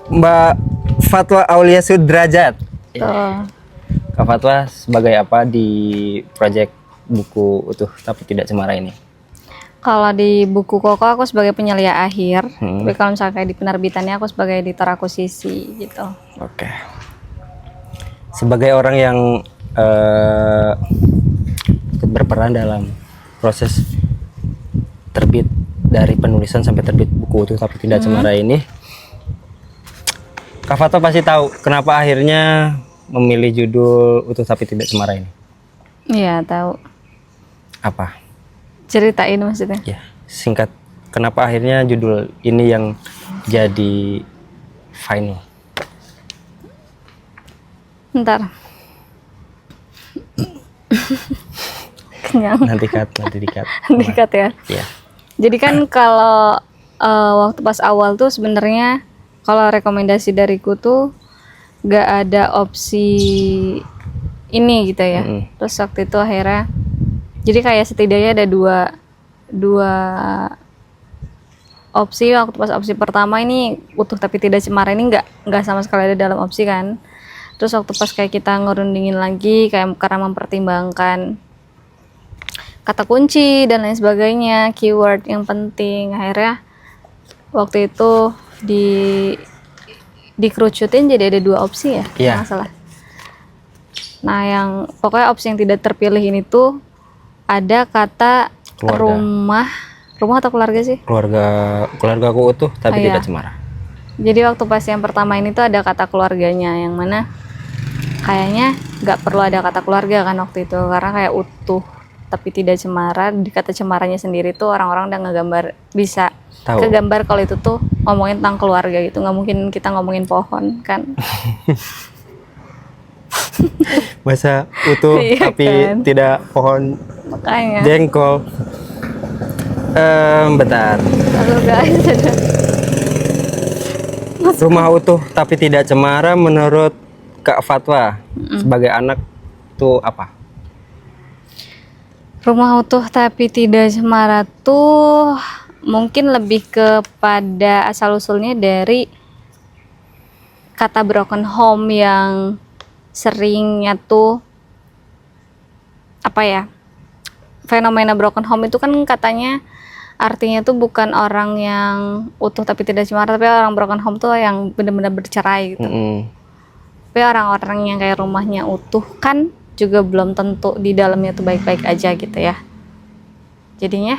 Mbak Fatwa Aulia Sudrajat. Tuh. Kak Fatwa sebagai apa di proyek buku utuh tapi tidak cemara ini? Kalau di buku Koko aku sebagai penyelia akhir, Hmm. tapi kalau misalnya kayak di penerbitannya aku sebagai editor akuisisi gitu. Oke. Sebagai orang yang ikut berperan dalam proses terbit dari penulisan sampai terbit buku utuh tapi tidak cemara ini, Kak Fatwa pasti tahu kenapa akhirnya memilih judul utuh tapi tidak cemara ini. Iya, tahu. Apa? Ceritain maksudnya. Ya, singkat. Kenapa akhirnya judul ini yang jadi final? Ntar. Kenyang. Nanti dikat. Dikat ya. Ya. Jadi kan kalau waktu pas awal tuh sebenarnya kalau rekomendasi dariku tuh gak ada opsi ini gitu ya. Terus waktu itu akhirnya jadi kayak setidaknya ada dua opsi. Waktu pas opsi pertama ini utuh tapi tidak cemara ini nggak sama sekali ada dalam opsi kan. Terus waktu pas kayak kita ngerundingin lagi kayak karena mempertimbangkan kata kunci dan lain sebagainya, keyword yang penting, akhirnya waktu itu dikerucutin jadi ada dua opsi ya, Iya. nggak salah. Nah yang pokoknya opsi yang tidak terpilih ini tuh ada kata Keluarga. rumah atau keluarga sih? Keluargaku utuh tapi Iya. tidak cemara. Jadi waktu pas yang pertama ini tuh ada kata keluarganya, yang mana kayaknya nggak perlu ada kata keluarga kan waktu itu, karena kayak utuh tapi tidak cemara, di kata cemaranya sendiri tuh orang-orang udah ngegambar, bisa Tahu. kegambar kalau itu tuh ngomongin tentang keluarga gitu, nggak mungkin kita ngomongin pohon kan. Masa utuh Iya tapi kan? tidak pohon Makanya jengkol. Bentar. lalu guys ada Rumah utuh tapi tidak cemara menurut Kak Fatwa sebagai anak tuh apa? rumah utuh tapi tidak cemara tuh mungkin lebih kepada asal usulnya dari kata broken home yang seringnya tuh apa ya, fenomena broken home itu kan katanya artinya tuh bukan orang yang utuh tapi tidak cemara, tapi orang broken home tuh yang benar-benar bercerai gitu. Tapi orang-orang yang kayak rumahnya utuh kan juga belum tentu di dalamnya tuh baik-baik aja gitu ya. Jadinya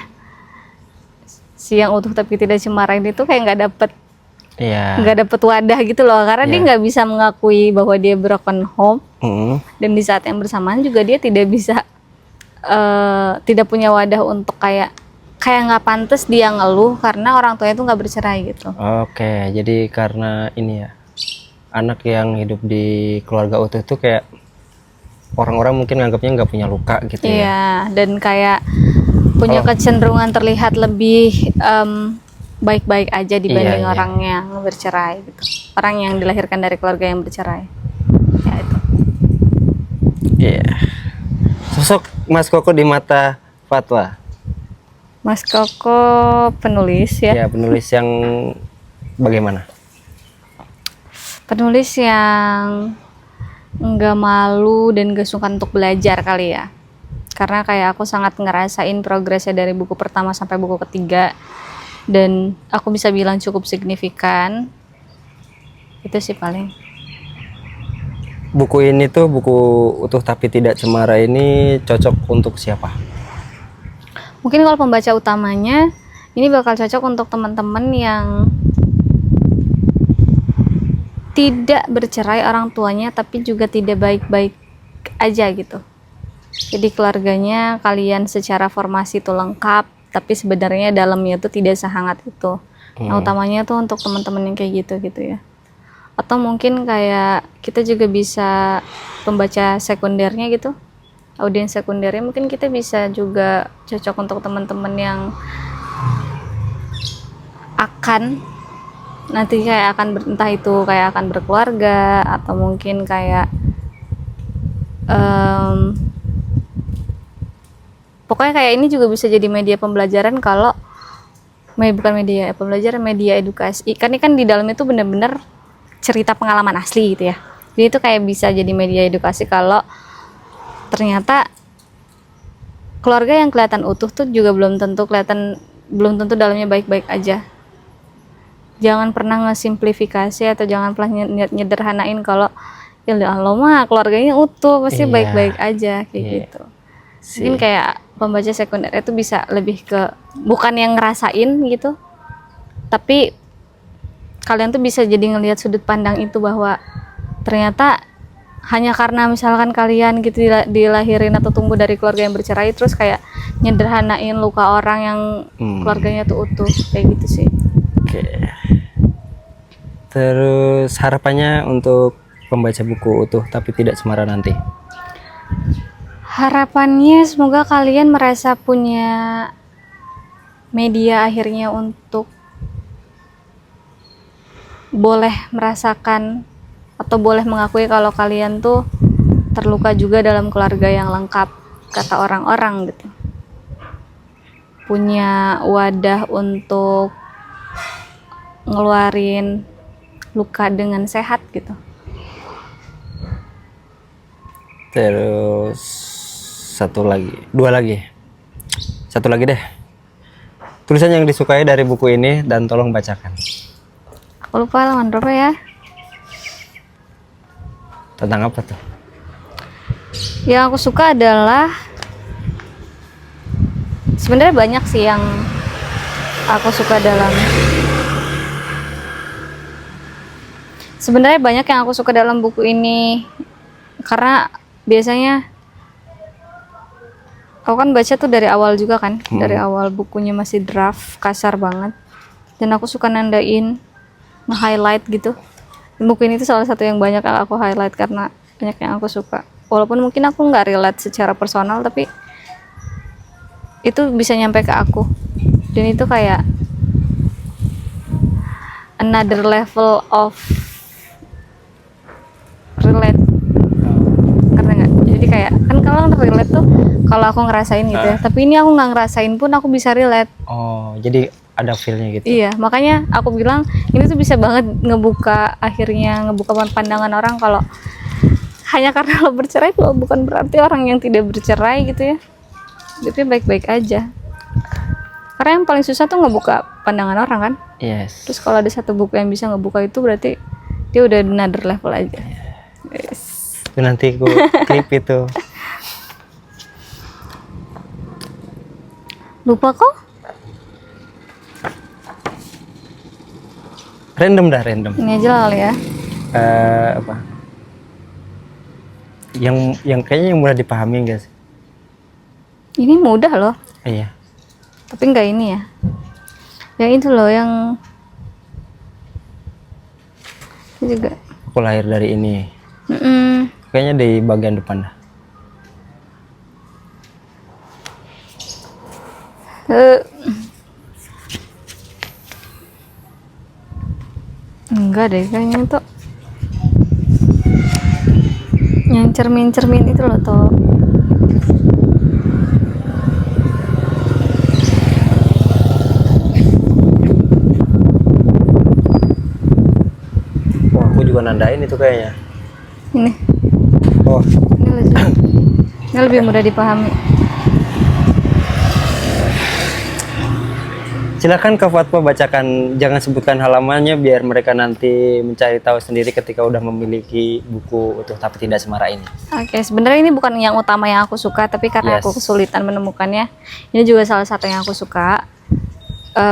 si yang utuh tapi tidak cemara ini tuh kayak Iya. nggak dapet wadah gitu loh, karena dia nggak bisa mengakui bahwa dia broken home, dan di saat yang bersamaan juga dia tidak bisa tidak punya wadah untuk kayak nggak pantas dia ngeluh karena orang tuanya tuh nggak bercerai gitu. Oke, jadi karena ini ya, anak yang hidup di keluarga utuh tuh kayak orang-orang mungkin nganggapnya nggak punya luka gitu ya. Iya, dan kayak punya kecenderungan terlihat lebih baik-baik aja dibanding Iya. orang yang bercerai gitu. Orang yang dilahirkan dari keluarga yang bercerai. Ya itu. Iya. Sosok Mas Koko di mata Fatwa. Mas Koko penulis ya. Ya, penulis yang bagaimana? Penulis yang nggak malu dan gak sungkan untuk belajar kali ya. Karena kayak aku sangat ngerasain progresnya dari buku pertama sampai buku ketiga, dan aku bisa bilang cukup signifikan. Itu sih paling. Buku ini tuh, buku utuh tapi tidak cemara ini cocok untuk siapa? Mungkin kalau pembaca utamanya ini bakal cocok untuk teman-teman yang tidak bercerai orang tuanya tapi juga tidak baik-baik aja gitu. Jadi keluarganya kalian secara formasi itu lengkap, tapi sebenarnya dalamnya itu tidak sehangat itu. Nah, utamanya tuh untuk teman-teman yang kayak gitu ya. Atau mungkin kayak kita juga bisa pembaca sekundernya gitu, audiens sekundernya mungkin kita bisa juga cocok untuk teman-teman yang akan nanti kayak entah itu kayak akan berkeluarga, atau mungkin kayak pokoknya kayak ini juga bisa jadi media pembelajaran, bukan media pembelajaran, media edukasi. Kan ini kan di dalamnya tuh bener-bener cerita pengalaman asli gitu ya. Jadi itu kayak bisa jadi media edukasi kalau ternyata keluarga yang kelihatan utuh tuh juga belum tentu dalamnya baik-baik aja. Jangan pernah ngesimplifikasi atau jangan pernah nyederhanain kalau ya Allah mah keluarganya utuh pasti Iya. baik-baik aja kayak Iya. gitu. Mungkin kayak pembaca sekunder itu bisa lebih ke bukan yang ngerasain gitu, tapi kalian tuh bisa jadi ngelihat sudut pandang itu bahwa ternyata hanya karena misalkan kalian gitu dilahirin atau tumbuh dari keluarga yang bercerai terus kayak nyederhanain luka orang yang keluarganya tuh utuh kayak gitu sih. Oke. Terus harapannya untuk pembaca buku utuh tapi tidak cemara nanti. Harapannya semoga kalian merasa punya media akhirnya untuk boleh merasakan atau boleh mengakui kalau kalian tuh terluka juga dalam keluarga yang lengkap kata orang-orang gitu. Punya wadah untuk ngeluarin luka dengan sehat gitu. Terus dua lagi. Satu lagi deh. Tulisan yang disukai dari buku ini dan tolong bacakan. Aku lupa halaman berapa ya? Tentang apa tuh? Yang aku suka adalah sebenarnya banyak sih yang aku suka dalam buku ini karena biasanya aku kan baca tuh dari awal juga kan, dari awal bukunya masih draft kasar banget dan aku suka nandain nge-highlight gitu. Buku ini tuh salah satu yang banyak yang aku highlight karena banyak yang aku suka. Walaupun mungkin aku nggak relate secara personal, tapi itu bisa nyampe ke aku. Dan itu kayak another level of relate. Karena nggak, jadi kayak kan kalau relate tuh kalau aku ngerasain gitu ya. Tapi ini aku nggak ngerasain pun aku bisa relate. Oh, jadi ada feel-nya gitu. Iya, makanya aku bilang ini tuh bisa banget ngebuka pandangan orang kalau hanya karena lo bercerai tuh bukan berarti orang yang tidak bercerai gitu ya hidupnya baik-baik aja. Karena yang paling susah tuh ngebuka pandangan orang kan. Yes. Terus kalau ada satu buku yang bisa ngebuka itu berarti dia udah another level aja. Yes. Itu nanti aku klip itu. Lupa kok. Random. Ini aja lah ya. Apa? Yang kayaknya yang mudah dipahami enggak sih? Ini mudah loh. Iya. Tapi enggak ini ya. Yang itu loh yang itu juga. Aku lahir dari ini. Kayaknya di bagian depan dah. Enggak deh, kayaknya tuh yang cermin itu loh tuh. Wah, aku juga nandain itu kayaknya. Ini Oh, ini lebih mudah dipahami. silakan Kak Fatma bacakan, jangan sebutkan halamannya biar mereka nanti mencari tahu sendiri ketika udah memiliki buku utuh tapi tidak cemara ini. Oke, sebenarnya ini bukan yang utama yang aku suka, tapi karena aku kesulitan menemukannya, ini juga salah satu yang aku suka.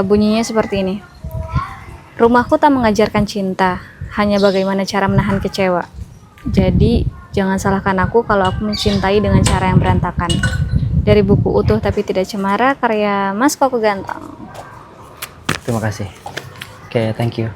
Bunyinya seperti ini. Rumahku tak mengajarkan cinta, hanya bagaimana cara menahan kecewa. Jadi, jangan salahkan aku kalau aku mencintai dengan cara yang berantakan. Dari buku Utuh Tapi Tidak Cemara, karya Mas Koko Ganteng. Terima kasih. Oke, thank you.